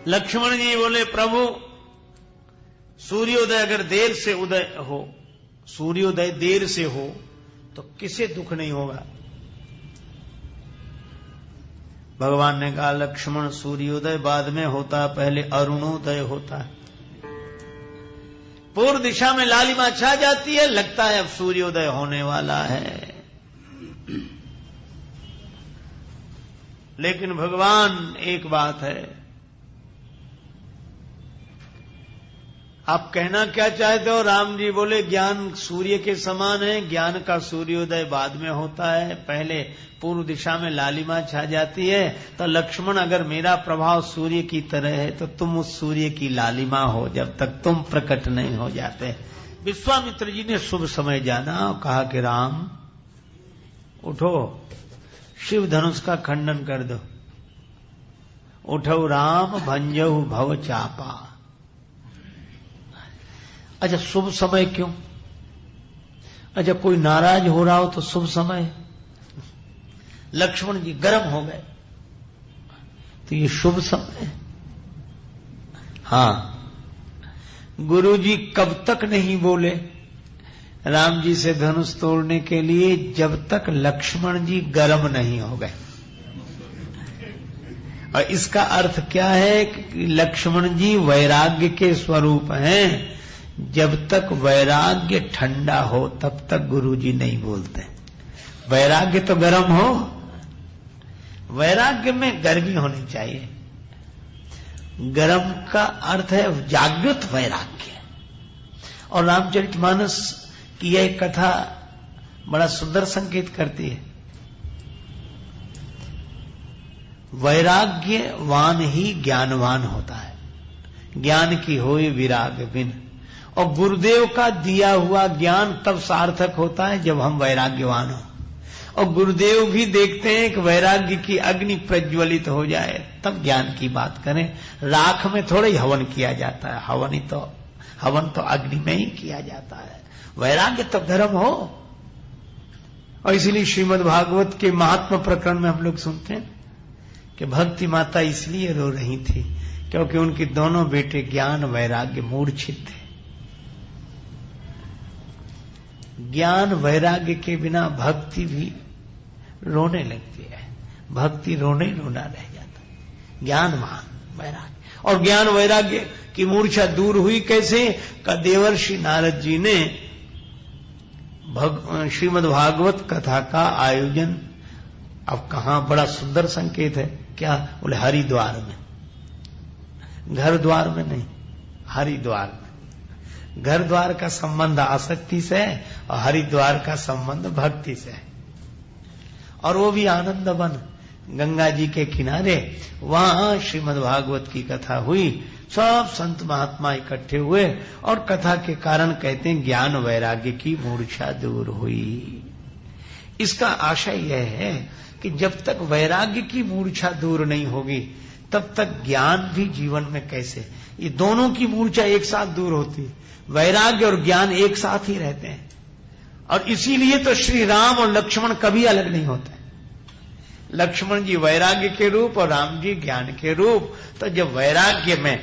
लक्ष्मण जी बोले प्रभु सूर्योदय अगर देर से उदय हो, सूर्योदय देर से हो तो किसे दुख नहीं होगा। भगवान ने कहा लक्ष्मण सूर्योदय बाद में होता, पहले अरुणोदय होता है। पूर्व दिशा में लालिमा छा जाती है, लगता है अब सूर्योदय होने वाला है। लेकिन भगवान एक बात है, आप कहना क्या चाहते हो। राम जी बोले ज्ञान सूर्य के समान है, ज्ञान का सूर्योदय बाद में होता है, पहले पूर्व दिशा में लालिमा छा जाती है। तो लक्ष्मण अगर मेरा प्रभाव सूर्य की तरह है तो तुम उस सूर्य की लालिमा हो जब तक तुम प्रकट नहीं हो जाते। विश्वामित्र जी ने शुभ समय जाना और कहा कि राम उठो, शिव धनुष का खंडन कर दो। उठो राम भंजहु भव चापा। अच्छा शुभ समय क्यों? अच्छा कोई नाराज हो रहा हो तो शुभ समय। लक्ष्मण जी गर्म हो गए तो ये शुभ समय। हाँ, गुरुजी कब तक नहीं बोले राम जी से धनुष तोड़ने के लिए, जब तक लक्ष्मण जी गर्म नहीं हो गए। और इसका अर्थ क्या है कि लक्ष्मण जी वैराग्य के स्वरूप हैं। जब तक वैराग्य ठंडा हो तब तक गुरुजी नहीं बोलते। वैराग्य तो गर्म हो, वैराग्य में गर्मी होनी चाहिए। गर्म का अर्थ है जागृत वैराग्य। और रामचरितमानस की यह कथा बड़ा सुंदर संकेत करती है। वैराग्यवान ही ज्ञानवान होता है, ज्ञान की होए विराग बिन। और गुरुदेव का दिया हुआ ज्ञान तब सार्थक होता है जब हम वैराग्यवान हो। और गुरुदेव भी देखते हैं कि वैराग्य की अग्नि प्रज्वलित हो जाए तब ज्ञान की बात करें। राख में थोड़ा ही हवन किया जाता है, हवन तो अग्नि में ही किया जाता है। वैराग्य तो धर्म हो। और इसीलिए श्रीमद् भागवत के महात्मा प्रकरण में हम लोग सुनते हैं कि भक्ति माता इसलिए रो रही थी क्योंकि उनके दोनों बेटे ज्ञान वैराग्य मूर्छित थे। ज्ञान वैराग्य के बिना भक्ति भी रोने लगती है, भक्ति रोने रोना रह जाता है। ज्ञानवान वैराग्य, और ज्ञान वैराग्य की मूर्छा दूर हुई कैसे? का देवर्षि नारद जी ने श्रीमद् भागवत कथा का आयोजन, अब कहां, बड़ा सुंदर संकेत है। क्या बोले? हरिद्वार में, घर द्वार में नहीं, हरिद्वार में। घर द्वार का संबंध आसक्ति से है और हरिद्वार का संबंध भक्ति से है। और वो भी आनंद वन, गंगा जी के किनारे, वहां श्रीमद् भागवत की कथा हुई। सब संत महात्मा इकट्ठे हुए और कथा के कारण कहते हैं ज्ञान वैराग्य की मूर्छा दूर हुई। इसका आशय यह है कि जब तक वैराग्य की मूर्छा दूर नहीं होगी तब तक ज्ञान भी जीवन में कैसे, ये दोनों की मूर्छा एक साथ दूर होती है। वैराग्य और ज्ञान एक साथ ही रहते हैं। और इसीलिए तो श्री राम और लक्ष्मण कभी अलग नहीं होते। लक्ष्मण जी वैराग्य के रूप और राम जी ज्ञान के रूप। तो जब वैराग्य में